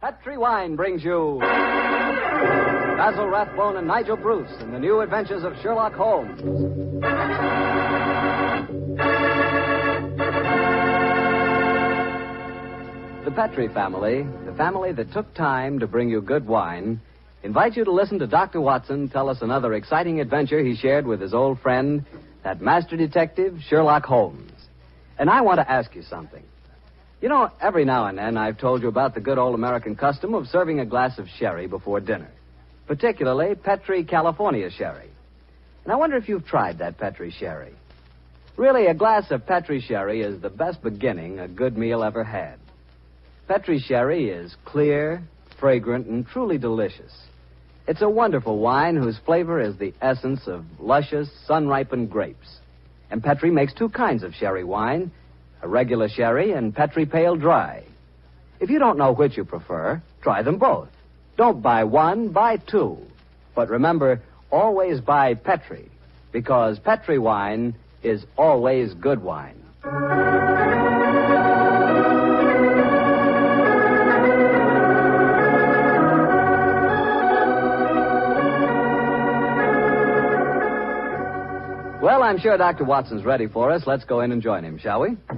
Petri Wine brings you Basil Rathbone and Nigel Bruce in the new Adventures of Sherlock Holmes. The Petri family, the family that took time to bring you good wine, invite you to listen to Dr. Watson tell us another exciting adventure he shared with his old friend, that master detective, Sherlock Holmes. And I want to ask you something. You know, every now and then I've told you about the good old American custom of serving a glass of sherry before dinner, particularly Petri California sherry. And I wonder if you've tried that Petri sherry. Really, a glass of Petri sherry is the best beginning a good meal ever had. Petri sherry is clear, fragrant, and truly delicious. It's a wonderful wine whose flavor is the essence of luscious, sun-ripened grapes. And Petri makes two kinds of sherry wine, a regular sherry and Petri Pale Dry. If you don't know which you prefer, try them both. Don't buy one, buy two. But remember, always buy Petri, because Petri wine is always good wine. Well, I'm sure Dr. Watson's ready for us. Let's go in and join him, shall we? Come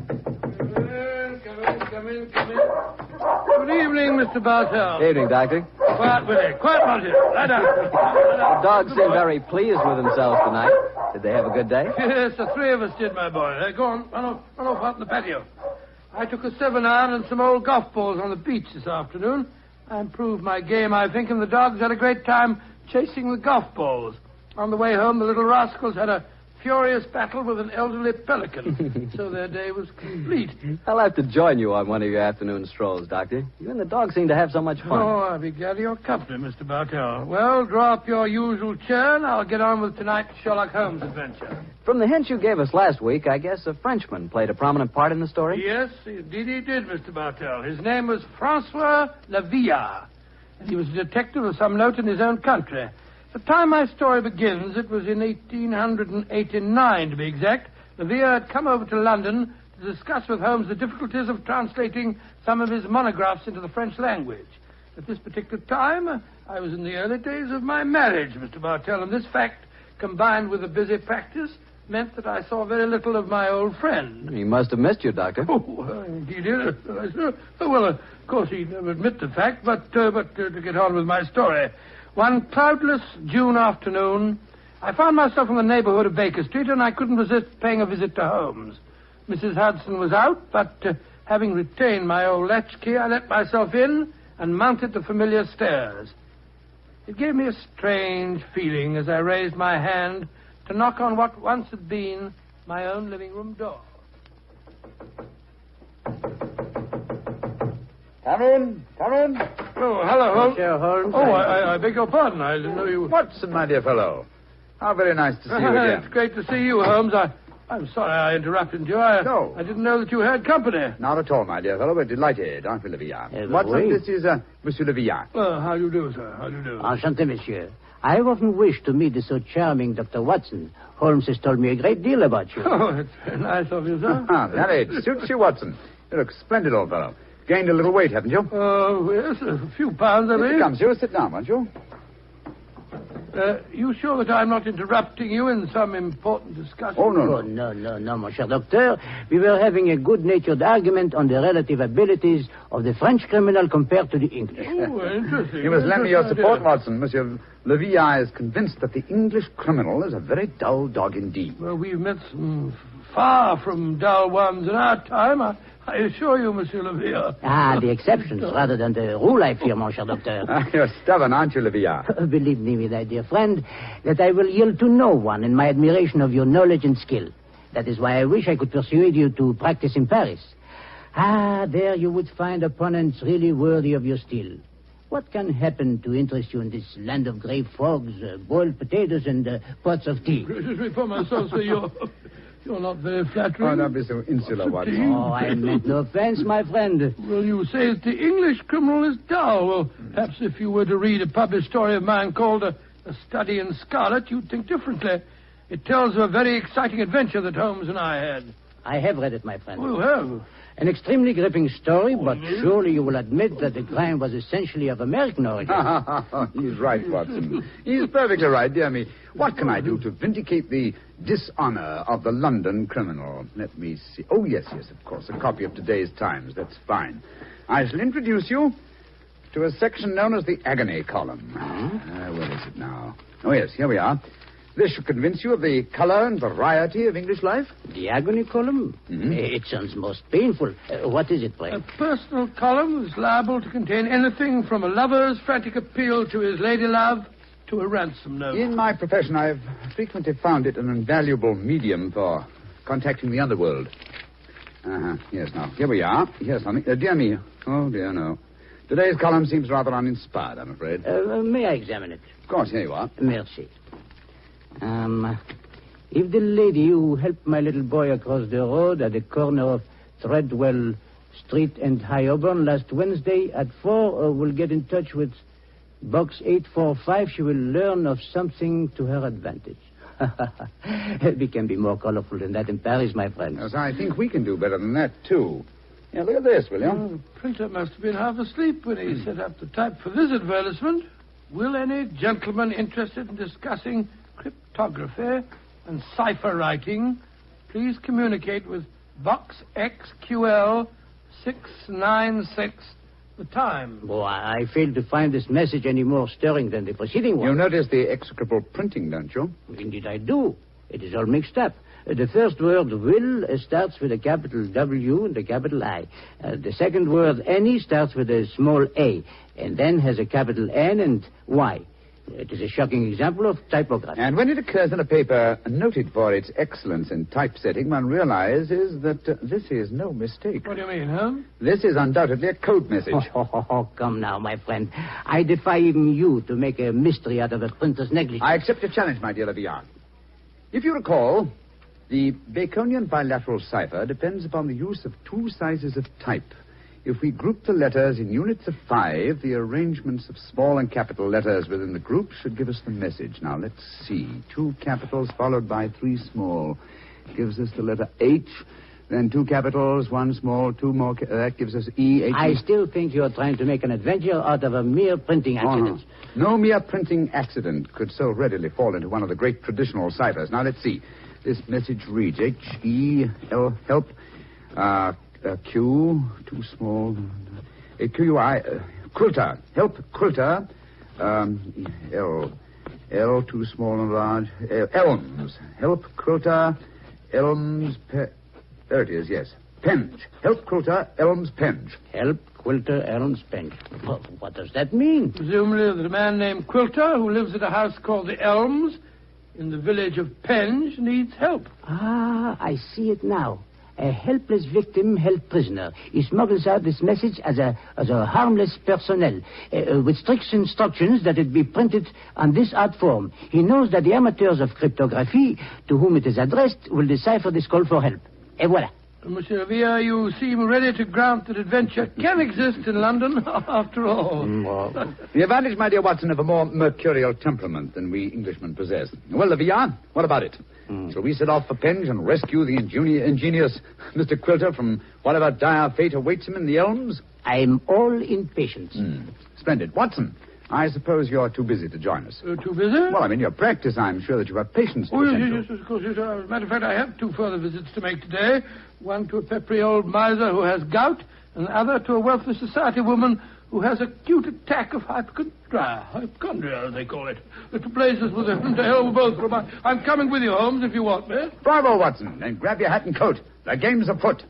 in. Good evening, Mr. Bartell. Good evening, Doctor. Quiet, Willie. Quiet, Monty. Lie down. The dogs seem very pleased with themselves tonight. Did they have a good day? Yes, the three of us did, my boy. Go on. Run off out in the patio. I took a 7-iron and some old golf balls on the beach this afternoon. I improved my game, I think, and the dogs had a great time chasing the golf balls. On the way home, the little rascals had a furious battle with an elderly pelican, so their day was complete. I'll have to join you on one of your afternoon strolls, Doctor. You and the dog seem to have so much fun. Oh, I'll be glad of your company, Mr. Bartell. Well, draw up your usual chair, and I'll get on with tonight's Sherlock Holmes adventure. From the hint you gave us last week, I guess a Frenchman played a prominent part in the story? Yes, indeed he did, Mr. Bartell. His name was Francois Lavillard, and he was a detective of some note in his own country. The time my story begins, it was in 1889, to be exact. Lavillard had come over to London to discuss with Holmes the difficulties of translating some of his monographs into the French language. At this particular time, I was in the early days of my marriage, Mr. Bartell, and this fact, combined with a busy practice, meant that I saw very little of my old friend. He must have missed you, Doctor. Oh, indeed, yes. Well, of course, he'd never admit the fact, but to get on with my story. One cloudless June afternoon, I found myself in the neighborhood of Baker Street, and I couldn't resist paying a visit to Holmes. Mrs. Hudson was out, but having retained my old latchkey, I let myself in and mounted the familiar stairs. It gave me a strange feeling as I raised my hand to knock on what once had been my own living room door. Come in. Oh, hello, Holmes. Monsieur Holmes. Oh, I beg your pardon. I didn't know you... Watson, my dear fellow. How very nice to see you again. It's great to see you, Holmes. I'm sorry I interrupted you. No. I didn't know that you had company. Not at all, my dear fellow. We're delighted, aren't we, Lavillard? Watson, this is Monsieur Lavillard. How do you do, sir? How do you do? Enchanté, monsieur. I have often wished to meet the so charming Dr. Watson. Holmes has told me a great deal about you. Oh, it's very nice of you, sir. That it suits you, Watson. You look splendid, old fellow. Gained a little weight, haven't you? Oh, yes, a few pounds, I believe. Come, sir, sit down, won't you? You sure that I'm not interrupting you in some important discussion? Oh, no. No, mon cher docteur. We were having a good-natured argument on the relative abilities of the French criminal compared to the English. Oh, interesting. You must lend me your support, Watson. Monsieur Lavillard is convinced that the English criminal is a very dull dog indeed. Well, we've met some far from dull ones in our time. I assure you, Monsieur Lavillard. The exceptions rather than the rule, I fear, mon cher docteur. You're stubborn, aren't you, Lavillard? Believe me, my dear friend, that I will yield to no one in my admiration of your knowledge and skill. That is why I wish I could persuade you to practice in Paris. There you would find opponents really worthy of your steel. What can happen to interest you in this land of gray fogs, boiled potatoes, and pots of tea? Gracious me for myself, sir, you're not very flattering. Oh, don't be so insular, Watson. Oh, I meant no offense, my friend. Well, you say that the English criminal is dull. Well, perhaps if you were to read a published story of mine called A Study in Scarlet, you'd think differently. It tells of a very exciting adventure that Holmes and I had. I have read it, my friend. Oh, you have? An extremely gripping story, but surely you will admit that the crime was essentially of American origin. He's right, Watson. He's perfectly right, dear me. What can I do to vindicate the dishonor of the London criminal? Let me see. Oh, yes, of course. A copy of today's Times. That's fine. I shall introduce you to a section known as the agony column. Where is it now? Oh, yes, here we are. This should convince you of the color and variety of English life. The agony column? Mm-hmm. It sounds most painful. What is it, pray? A personal column is liable to contain anything from a lover's frantic appeal to his ladylove to a ransom note. In my profession, I've frequently found it an invaluable medium for contacting the underworld. Yes, now, here we are. Here's something. Dear me. Oh, dear, no. Today's column seems rather uninspired, I'm afraid. May I examine it? Of course, here you are. Merci. If the lady who helped my little boy across the road at the corner of Treadwell Street and High Auburn last Wednesday at 4 will get in touch with Box 845, she will learn of something to her advantage. We can be more colorful than that in Paris, my friend. Yes, I think we can do better than that, too. Yeah, look at this, will you? The printer must have been half asleep when he set up the type for this advertisement. Will any gentleman interested in discussing cryptography and cipher writing please communicate with Box XQL 696, The Time? Oh, I fail to find this message any more stirring than the preceding one. You notice the execrable printing, don't you? Indeed I do. It is all mixed up. The first word, will, starts with a capital W and a capital I. The second word, any, starts with a small a, and then has a capital N and Y. It is a shocking example of typography. And when it occurs in a paper noted for its excellence in typesetting, one realizes that this is no mistake. What do you mean, huh? This is undoubtedly a code message. Come now, my friend. I defy even you to make a mystery out of a printer's negligence. I accept your challenge, my dear Levian. If you recall, the Baconian bilateral cipher depends upon the use of two sizes of type. If we group the letters in units of 5, the arrangements of small and capital letters within the group should give us the message. Now, let's see. 2 capitals followed by 3 small gives us the letter H. Then 2 capitals, 1 small, 2 more. That gives us E. H. I still think you're trying to make an adventure out of a mere printing accident. No mere printing accident could so readily fall into one of the great traditional ciphers. Now, let's see. This message reads H-E-L, help, Q, too small, Q-U-I, quilter, help, quilter, L, too small and large, elms, help, quilter, elms, there it is, yes, penge, help, quilter, elms, penge. Help, quilter, elms, penge. What does that mean? Presumably that a man named Quilter, who lives at a house called the Elms, in the village of Penge, needs help. I see it now. A helpless victim held prisoner. He smuggles out this message as a harmless personnel, with strict instructions that it be printed on this art form. He knows that the amateurs of cryptography, to whom it is addressed, will decipher this call for help. Et voilà. Monsieur Villa, you seem ready to grant that adventure can exist in London, after all. The advantage, my dear Watson, of a more mercurial temperament than we Englishmen possess. Well, Levian, what about it? Shall we set off for Penge and rescue the ingenious Mr. Quilter from whatever dire fate awaits him in the elms? I'm all impatience. Splendid. Watson, I suppose you're too busy to join us. Too busy? Well, in your practice, I'm sure that you have patience to attend to. Yes, of course. Yes. As a matter of fact, I have 2 further visits to make today. One to a peppery old miser who has gout, and the other to a wealthy society woman who has acute attack of hypochondria, as they call it. The 2 places with them to hell with both of them. I'm coming with you, Holmes, if you want me. Bravo, Watson. Then grab your hat and coat. The game's afoot.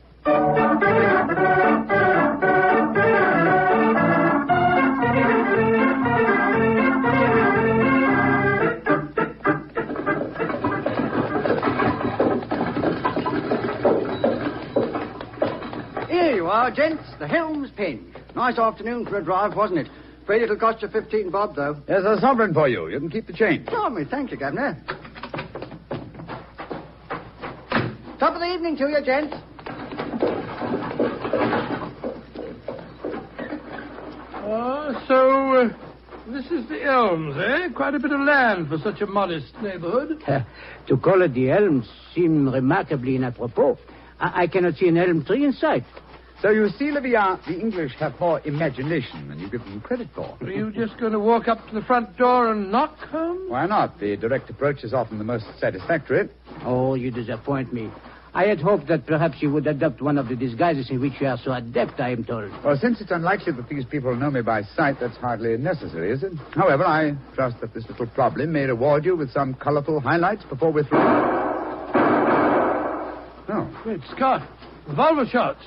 Here you are, gents. The Helms Penge. Nice afternoon for a drive, wasn't it? Afraid it'll cost you 15 bob, though. There's a sovereign for you. You can keep the change. Blimey, thank you, Governor. Top of the evening to you, gents. So this is the Elms, eh? Quite a bit of land for such a modest neighborhood. To call it the Elms seems remarkably inappropriate. I cannot see an elm tree in sight. So you see, Olivia, the English have more imagination than you give them credit for. Are you just going to walk up to the front door and knock, Holmes? Why not? The direct approach is often the most satisfactory. Oh, you disappoint me. I had hoped that perhaps you would adopt one of the disguises in which you are so adept, I am told. Well, since it's unlikely that these people know me by sight, that's hardly necessary, is it? However, I trust that this little problem may reward you with some colorful highlights before we're through. Oh. Great Scott. Revolver shots.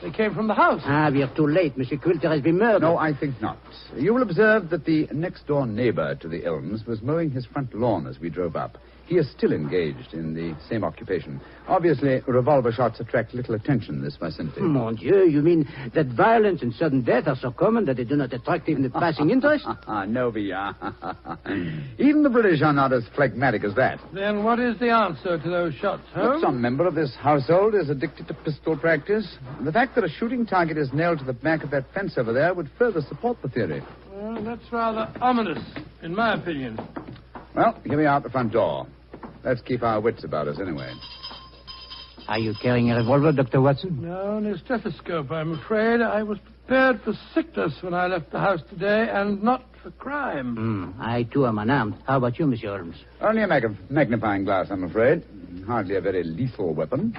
They came from the house. We are too late. Monsieur Quilter has been murdered. No, I think not. You will observe that the next-door neighbor to the Elms was mowing his front lawn as we drove up. He is still engaged in the same occupation. Obviously, revolver shots attract little attention in this vicinity. Mon Dieu, you mean that violence and sudden death are so common that they do not attract even the passing interest? No, Villa. Even the British are not as phlegmatic as that. Then what is the answer to those shots, Holmes? Some member of this household is addicted to pistol practice. The fact that a shooting target is nailed to the back of that fence over there would further support the theory. Well, that's rather ominous, in my opinion. Well, here we are at the front door. Let's keep our wits about us anyway. Are you carrying a revolver, Dr. Watson? No, and a stethoscope, I'm afraid. I was prepared for sickness when I left the house today, and not for crime. I, too, am unarmed. How about you, Monsieur Holmes? Only a magnifying glass, I'm afraid. Hardly a very lethal weapon.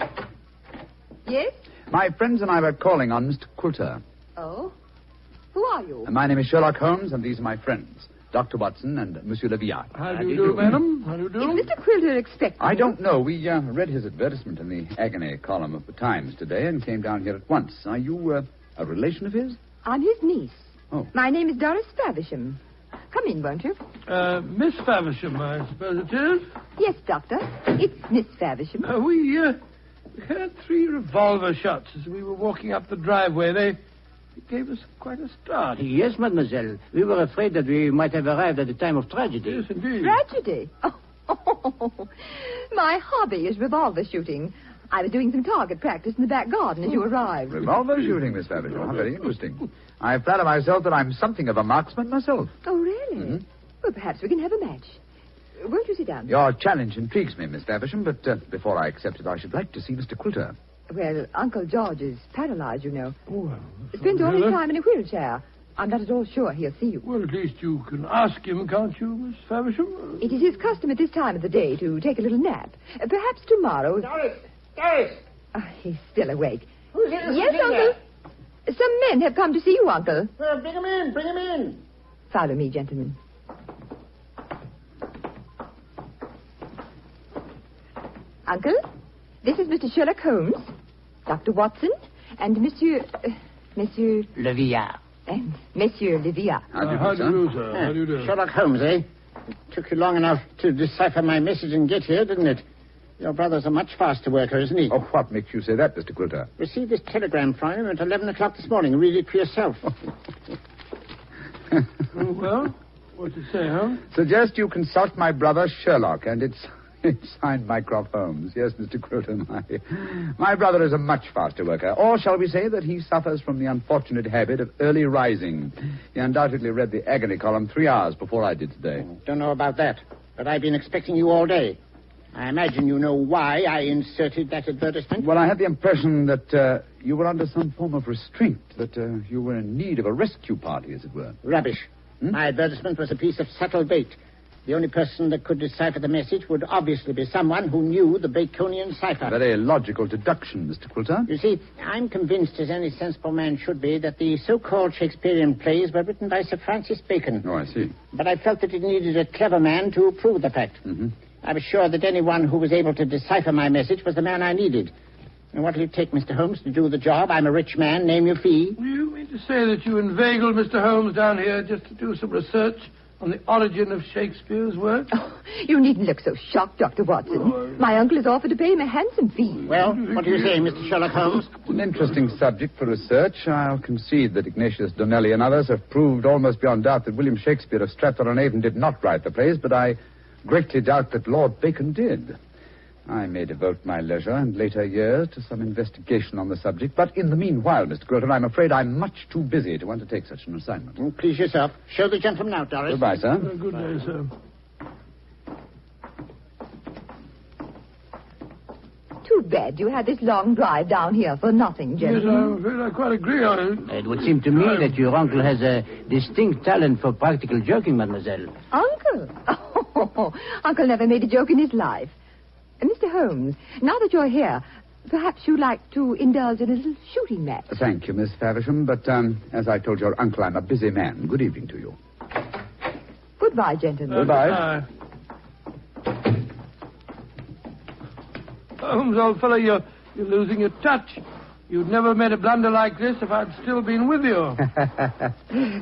Yes? My friends and I were calling on Mr. Quilter. Oh? Who are you? My name is Sherlock Holmes, and these are my friends, Dr. Watson and Monsieur Leviat. How do you do, madam? How do you do? Is Mr. Quilter expecting I don't know. We read his advertisement in the agony column of the Times today and came down here at once. Are you a relation of his? I'm his niece. Oh. My name is Doris Faversham. Come in, won't you? Miss Faversham, I suppose it is. Yes, Doctor. It's Miss Faversham. We heard 3 revolver shots as we were walking up the driveway. They gave us quite a start. Yes, mademoiselle. We were afraid that we might have arrived at the time of tragedy. Yes, indeed. Tragedy? Oh, my hobby is revolver shooting. I was doing some target practice in the back garden as you arrived. Revolver shooting, Miss Faversham. How very interesting. I flatter myself that I'm something of a marksman myself. Oh, really? Mm-hmm. Well, perhaps we can have a match. Won't you sit down? Your challenge intrigues me, Miss Faversham, but before I accept it, I should like to see Mr. Quilter. Well, Uncle George is paralyzed, you know. Oh, well, Spends all his time in a wheelchair. I'm not at all sure he'll see you. Well, at least you can ask him, can't you, Miss Faversham? It is his custom at this time of the day to take a little nap. Perhaps tomorrow... Doris! He's still awake. Who's here? Yes, Uncle. Some men have come to see you, Uncle. Well, bring him in. Follow me, gentlemen. Uncle, this is Mr. Sherlock Holmes, Dr. Watson, and Monsieur Leviat. and Monsieur Leviat. How do you do, sir? How do you do? Sherlock Holmes, eh? It took you long enough to decipher my message and get here, didn't it? Your brother's a much faster worker, isn't he? Oh, what makes you say that, Mr. Quilter? Received this telegram from him at 11 o'clock this morning. Read it for yourself. Oh, well, what's it say, huh? Suggest you consult my brother Sherlock, and it's signed Mycroft Holmes. Yes, Mr. Quilter, my brother is a much faster worker. Or shall we say that he suffers from the unfortunate habit of early rising. He undoubtedly read the agony column 3 hours before I did today. Don't know about that, but I've been expecting you all day. I imagine you know why I inserted that advertisement. Well, I had the impression that you were under some form of restraint, that you were in need of a rescue party, as it were. Rubbish. My advertisement was a piece of subtle bait. The only person that could decipher the message would obviously be someone who knew the Baconian cipher. Very logical deduction, Mr. Quilter. You see, I'm convinced, as any sensible man should be, that the so-called Shakespearean plays were written by Sir Francis Bacon. Oh, I see. But I felt that it needed a clever man to prove the fact. Mm-hmm. I was sure that anyone who was able to decipher my message was the man I needed. And what will it take, Mr. Holmes, to do the job? I'm a rich man. Name your fee. You mean to say that you inveigled Mr. Holmes down here just to do some research on the origin of Shakespeare's work? Oh, you needn't look so shocked, Dr. Watson. My uncle has offered to pay him a handsome fee. Well, what do you say, Mr. Sherlock Holmes? It's an interesting subject for research. I'll concede that Ignatius Donnelly and others have proved almost beyond doubt that William Shakespeare of Stratford-on-Avon did not write the plays, but I greatly doubt that Lord Bacon did. I may devote my leisure and later years to some investigation on the subject, but in the meanwhile, Mr. Quilter, I'm afraid I'm much too busy to undertake such an assignment. Please yourself. Show the gentleman out, Doris. Goodbye, sir. Good day, sir. too bad you had this long drive down here for nothing, Yes, gentlemen. I'm afraid I quite agree on it. It would seem to me that your uncle has a distinct talent for practical joking, mademoiselle. Uncle? Oh, Uncle never made a joke in his life. Mr. Holmes, now that you're here, perhaps you'd like to indulge in a little shooting match. Thank you, Miss Faversham, but as I told your uncle, I'm a busy man. Good evening to you. Goodbye, gentlemen. Goodbye. Holmes, old fellow, you're losing your touch. You'd never have made a blunder like this if I'd still been with you.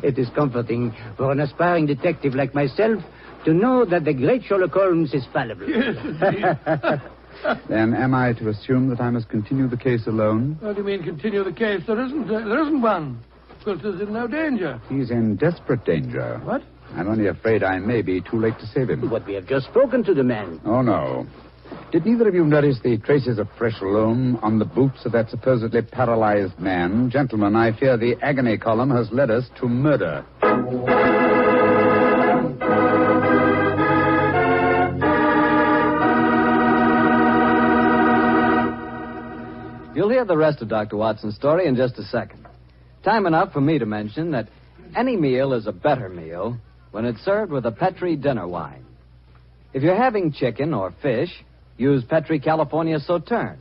It is comforting for an aspiring detective like myself to know that the great Sherlock Holmes is fallible. Yes, indeed. Then am I to assume that I must continue the case alone? What do you mean, continue the case? There isn't one. Quilter's in no danger. He's in desperate danger. What? I'm only afraid I may be too late to save him. But we have just spoken to the man. Oh, no. Did neither of you notice the traces of fresh loam on the boots of that supposedly paralyzed man? Gentlemen, I fear the agony column has led us to murder. You'll hear the rest of Dr. Watson's story in just a second. Time enough for me to mention that any meal is a better meal when it's served with a Petri dinner wine. If you're having chicken or fish, use Petri California Sauterne.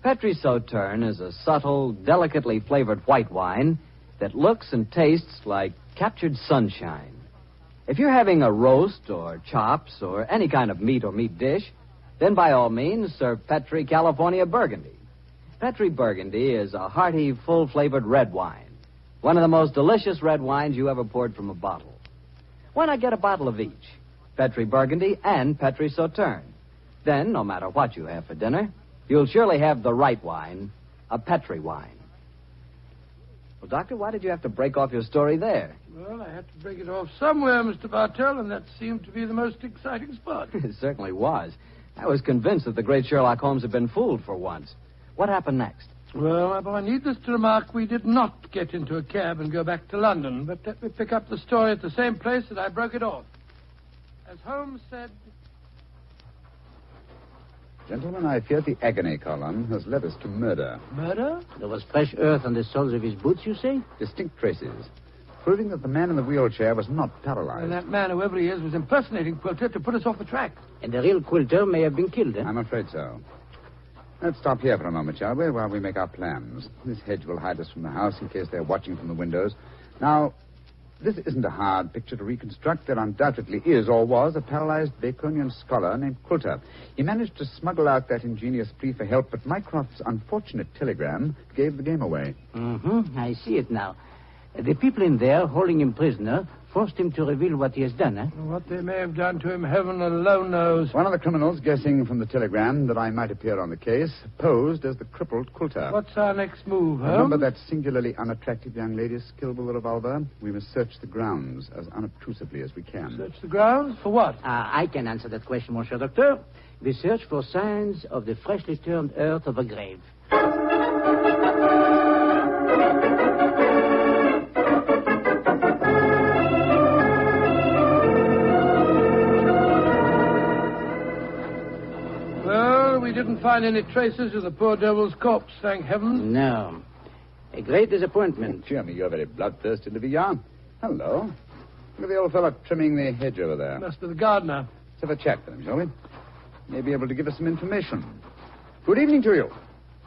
Petri Sauterne is a subtle, delicately flavored white wine that looks and tastes like captured sunshine. If you're having a roast or chops or any kind of meat or meat dish, then by all means serve Petri California Burgundy. Petri Burgundy is a hearty, full-flavored red wine. One of the most delicious red wines you ever poured from a bottle. Why not get a bottle of each? Petri Burgundy and Petri Sauterne. Then, no matter what you have for dinner, you'll surely have the right wine, a Petri wine. Well, Doctor, why did you have to break off your story there? Well, I had to break it off somewhere, Mr. Bartell, and that seemed to be the most exciting spot. It certainly was. I was convinced that the great Sherlock Holmes had been fooled for once. What happened next? Well, my boy, needless to remark, we did not get into a cab and go back to London, but let me pick up the story at the same place that I broke it off. As Holmes said... Gentlemen, I fear the agony column has led us to murder. Murder? There was fresh earth on the soles of his boots, you say? Distinct traces, proving that the man in the wheelchair was not paralyzed. And that man, whoever he is, was impersonating Quilter to put us off the track. And the real Quilter may have been killed, eh? I'm afraid so. Let's stop here for a moment, shall we, while we make our plans. This hedge will hide us from the house in case they're watching from the windows. Now, this isn't a hard picture to reconstruct. There undoubtedly is, or was, a paralyzed Baconian scholar named Quilter. He managed to smuggle out that ingenious plea for help, but Mycroft's unfortunate telegram gave the game away. Mm-hmm. I see it now. The people in there, holding him prisoner, forced him to reveal what he has done, eh? What they may have done to him, heaven alone knows. One of the criminals, guessing from the telegram that I might appear on the case, posed as the crippled Quilter. What's our next move, Holmes? Remember that singularly unattractive young lady skilled with a revolver? We must search the grounds as unobtrusively as we can. Search the grounds? For what? I can answer that question, Monsieur Docteur. We search for signs of the freshly turned earth of a grave. We didn't find any traces of the poor devil's corpse, thank heaven. No. A great disappointment. Dear me, you're very bloodthirsty, Livia. Hello. Look at the old fellow trimming the hedge over there. Must be the gardener. Let's have a chat with him, shall we? May be able to give us some information. Good evening to you.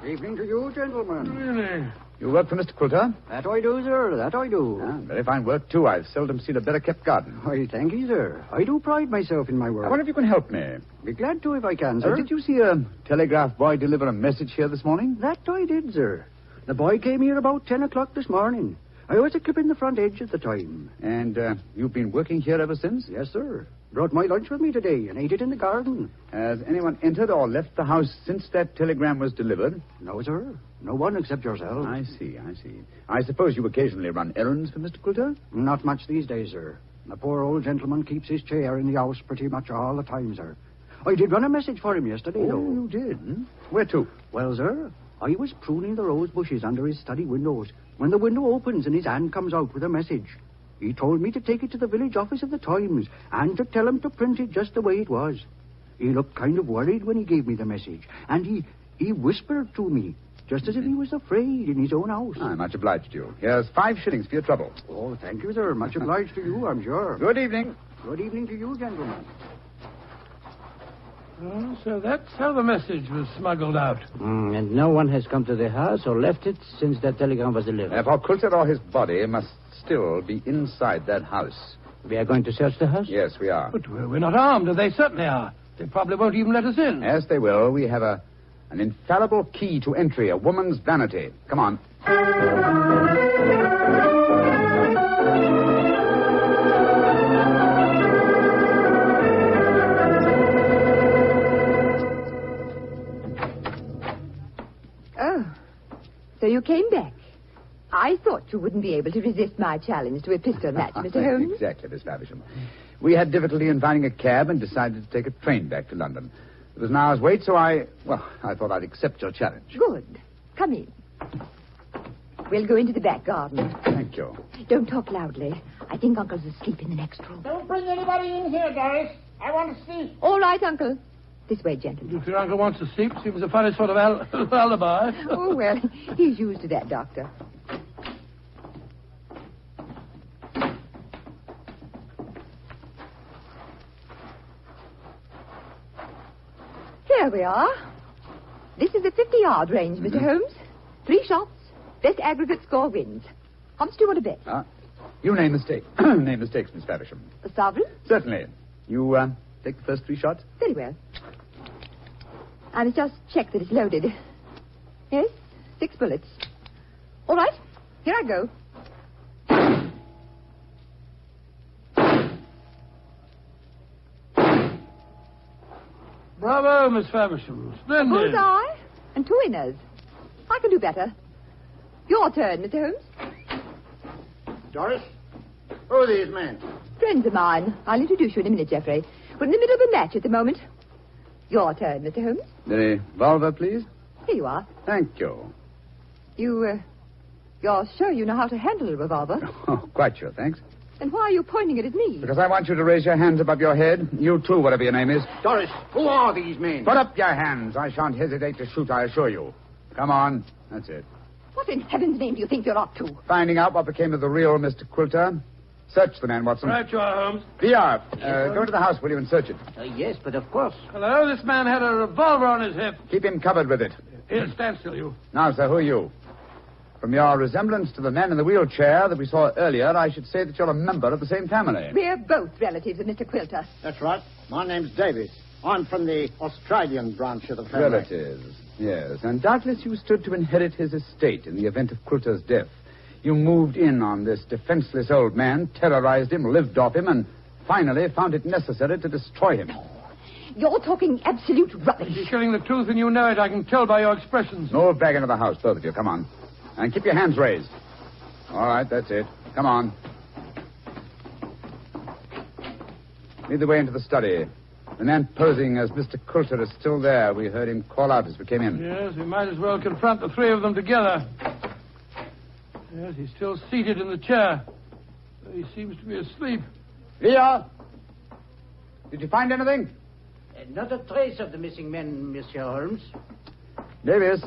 Evening to you, gentlemen. Really? You work for Mr. Quilter? That I do, sir. That I do. Ah, very fine work, too. I've seldom seen a better-kept garden. I thank you, sir. I do pride myself in my work. I wonder if you can help me. Be glad to if I can, sir. Did you see a telegraph boy deliver a message here this morning? That I did, sir. The boy came here about 10 o'clock this morning. I was a clipping the front edge at the time. And you've been working here ever since? Yes, sir. Brought my lunch with me today and ate it in the garden. Has anyone entered or left the house since that telegram was delivered? No, sir. No one except yourself. I see. I suppose you occasionally run errands for Mr. Quilter? Not much these days, sir. The poor old gentleman keeps his chair in the house pretty much all the time, sir. I did run a message for him yesterday, though. Oh, you did? Hmm? Where to? Well, sir, I was pruning the rose bushes under his study windows when the window opens and his hand comes out with a message. He told me to take it to the village office of the Times and to tell him to print it just the way it was. He looked kind of worried when he gave me the message, and he He whispered to me, just as if he was afraid in his own house. I'm much obliged to you. Here's 5 shillings for your trouble. Oh, thank you, sir. Much obliged to you, I'm sure. Good evening. Good evening to you, gentlemen. Oh, so that's how the message was smuggled out. And no one has come to the house or left it since that telegram was delivered. Therefore, Coulter or his body must still be inside that house. We are going to search the house? Yes, we are. But we're not armed, and they certainly are. They probably won't even let us in. Yes, they will. We have an infallible key to entry, a woman's vanity. Come on. Oh, so you came back. I thought you wouldn't be able to resist my challenge to a pistol match, Mr. Holmes. Exactly, Miss Faversham. We had difficulty in finding a cab and decided to take a train back to London. It was an hour's wait, so I thought I'd accept your challenge. Good. Come in. We'll go into the back garden. Thank you. Don't talk loudly. I think Uncle's asleep in the next room. Don't bring anybody in here, Doris. I want to see. All right, Uncle. This way, gentlemen. If your uncle wants to sleep, seems a funny sort of alibi. Oh, well, he's used to that, Doctor. Here we are. This is the 50-yard range, Mr. Holmes. 3 shots. Best aggregate score wins. How much do you want to bet? You name the stake. Name the stakes, Miss Faversham. A sovereign? Certainly. You take the first 3 shots? Very well. I must just check that it's loaded. Yes, 6 bullets. All right, here I go. Bravo, Miss Faversham. Splendid. Bullseye and 2 winners. I can do better. Your turn, Mr. Holmes. Doris, who are these men? Friends of mine. I'll introduce you in a minute, Geoffrey. We're in the middle of a match at the moment. Your turn, Mr. Holmes. The revolver, please. Here you are. Thank you. You're sure you know how to handle a revolver? Oh, quite sure, thanks. Then why are you pointing it at me? Because I want you to raise your hands above your head. You too, whatever your name is. Doris, who are these men? Put up your hands. I shan't hesitate to shoot, I assure you. Come on. That's it. What in heaven's name do you think you're up to? Finding out what became of the real Mr. Quilter. Search the man, Watson. Right you are, Holmes. VR, go to the house, will you, and search it. Yes, but of course. Hello, this man had a revolver on his hip. Keep him covered with it. Here, stand still, you. Now, sir, who are you? From your resemblance to the man in the wheelchair that we saw earlier, I should say that you're a member of the same family. We're both relatives of Mr. Quilter. That's right. My name's Davies. I'm from the Australian branch of the family. Relatives, yes. And doubtless you stood to inherit his estate in the event of Quilter's death. You moved in on this defenseless old man, terrorized him, lived off him, and finally found it necessary to destroy him. You're talking absolute rubbish. You're telling the truth and you know it. I can tell by your expressions. Move back into the house, both of you. Come on. And keep your hands raised. All right, that's it. Come on. Lead the way into the study. The man posing as Mr. Quilter is still there. We heard him call out as we came in. Yes, we might as well confront the 3 of them together. Yes, he's still seated in the chair. He seems to be asleep. Leah! Did you find anything? Not a trace of the missing men, Monsieur Holmes. Davis,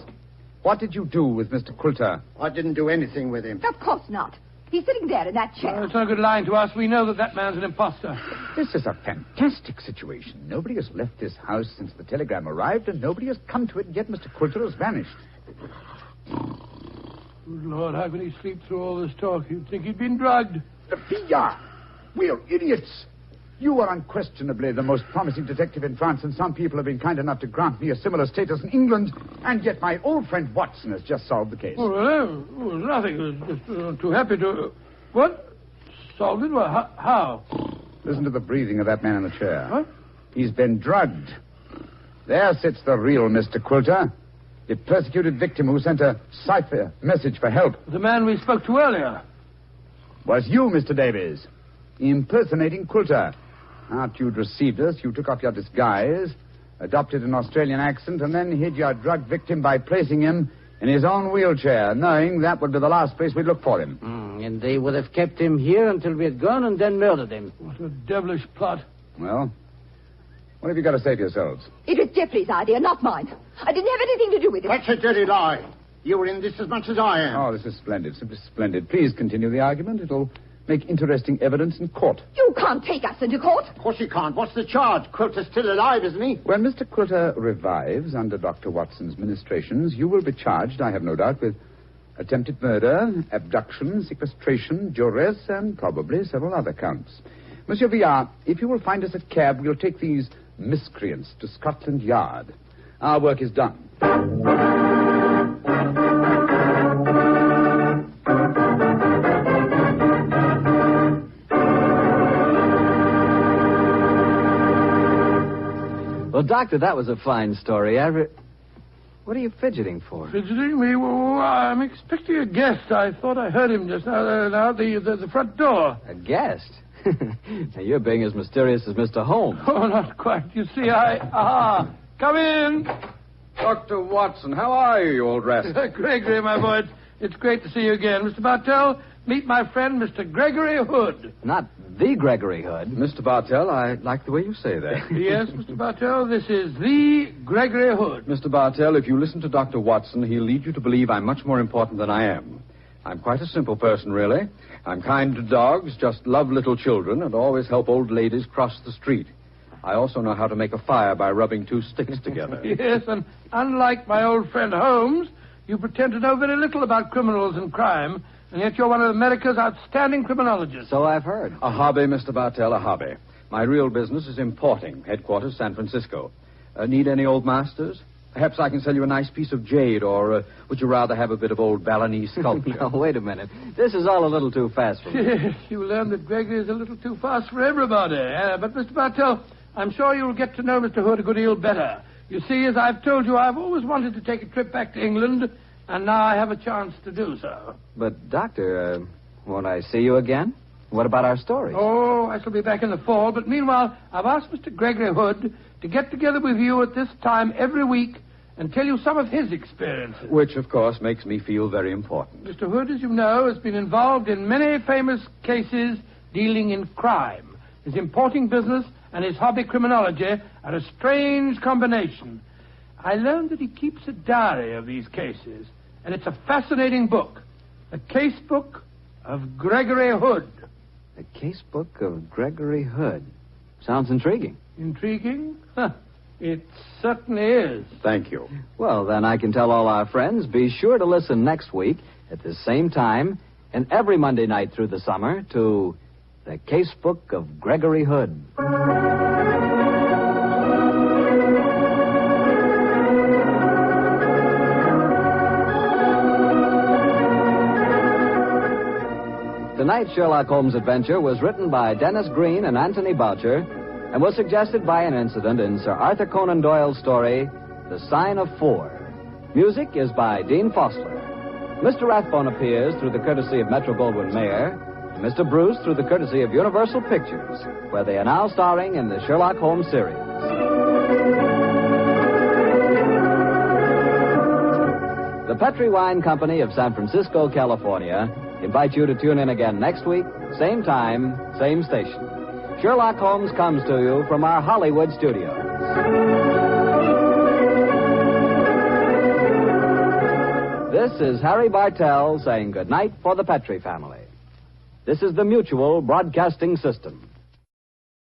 what did you do with Mr. Quilter? I didn't do anything with him. Of course not. He's sitting there in that chair. It's no good lying to us. We know that man's an imposter. This is a fantastic situation. Nobody has left this house since the telegram arrived, and nobody has come to it, yet Mr. Quilter has vanished. Good Lord, how can he sleep through all this talk? You'd think he'd been drugged. Sophia! We're idiots. You are unquestionably the most promising detective in France, and some people have been kind enough to grant me a similar status in England, and yet my old friend Watson has just solved the case. Oh, well, nothing. I was just too happy to... What? Solved it? Well, how? Listen to the breathing of that man in the chair. What? He's been drugged. There sits the real Mr. Quilter, the persecuted victim who sent a Cipher message for help. The man we spoke to earlier. Was you, Mr. Davies, impersonating Quilter. After you'd received us, you took off your disguise, adopted an Australian accent, and then hid your drug victim by placing him in his own wheelchair, knowing that would be the last place we'd look for him. And they would have kept him here until we had gone and then murdered him. What a devilish plot. Well, What have you got to say for yourselves? It was Geoffrey's idea, not mine. I didn't have anything to do with it. That's a dirty lie. You were in this as much as I am. Oh, this is splendid. Simply splendid. Please continue the argument. It'll make interesting evidence in court. You can't take us into court. Of course you can't. What's the charge? Quilter's still alive, isn't he? When Mr. Quilter revives under Dr. Watson's ministrations, you will be charged, I have no doubt, with attempted murder, abduction, sequestration, duress, and probably several other counts. Monsieur Villard, if you will find us a cab, we'll take these miscreants to Scotland Yard. Our work is done. Well, Doctor, that was a fine story. What are you fidgeting for? Fidgeting me? Well, I'm expecting a guest. I thought I heard him just now, the front door. A guest? Now, you're being as mysterious as Mr. Holmes. Oh, not quite. You see, come in. Dr. Watson, how are you old rascal? Gregory, my boy, it's great to see you again. Mr. Bartell, meet my friend, Mr. Gregory Hood. Not the Gregory Hood. Mr. Bartell, I like the way you say that. Yes, Mr. Bartell, this is the Gregory Hood. Mr. Bartell, if you listen to Dr. Watson, he'll lead you to believe I'm much more important than I am. I'm quite a simple person, really. I'm kind to dogs, just love little children, and always help old ladies cross the street. I also know how to make a fire by rubbing two sticks together. Yes, and unlike my old friend Holmes, you pretend to know very little about criminals and crime, and yet you're one of America's outstanding criminologists. So I've heard. A hobby, Mr. Bartell, a hobby. My real business is importing, headquarters San Francisco. Need any old masters? Perhaps I can sell you a nice piece of jade, or would you rather have a bit of old Balinese sculpture? No, wait a minute. This is all a little too fast for me. Yes, you learn that Gregory is a little too fast for everybody. But, Mr. Bartell, I'm sure you'll get to know Mr. Hood a good deal better. You see, as I've told you, I've always wanted to take a trip back to England, and now I have a chance to do so. But, Doctor, won't I see you again? What about our stories? Oh, I shall be back in the fall, but meanwhile, I've asked Mr. Gregory Hood to get together with you at this time every week and tell you some of his experiences. Which, of course, makes me feel very important. Mr. Hood, as you know, has been involved in many famous cases dealing in crime. His importing business and his hobby criminology are a strange combination. I learned that he keeps a diary of these cases, and it's a fascinating book. The case book of Gregory Hood. The case book of Gregory Hood. Sounds intriguing. Intriguing? It certainly is. Thank you. Well, then I can tell all our friends, be sure to listen next week at the same time and every Monday night through the summer to The Case Book of Gregory Hood. Tonight's Sherlock Holmes adventure was written by Dennis Green and Anthony Boucher and was suggested by an incident in Sir Arthur Conan Doyle's story, The Sign of Four. Music is by Dean Fossler. Mr. Rathbone appears through the courtesy of Metro-Goldwyn-Mayer, and Mr. Bruce through the courtesy of Universal Pictures, where they are now starring in the Sherlock Holmes series. The Petri Wine Company of San Francisco, California, invite you to tune in again next week, same time, same station. Sherlock Holmes comes to you from our Hollywood studios. This is Harry Bartell saying goodnight for the Petri family. This is the Mutual Broadcasting System.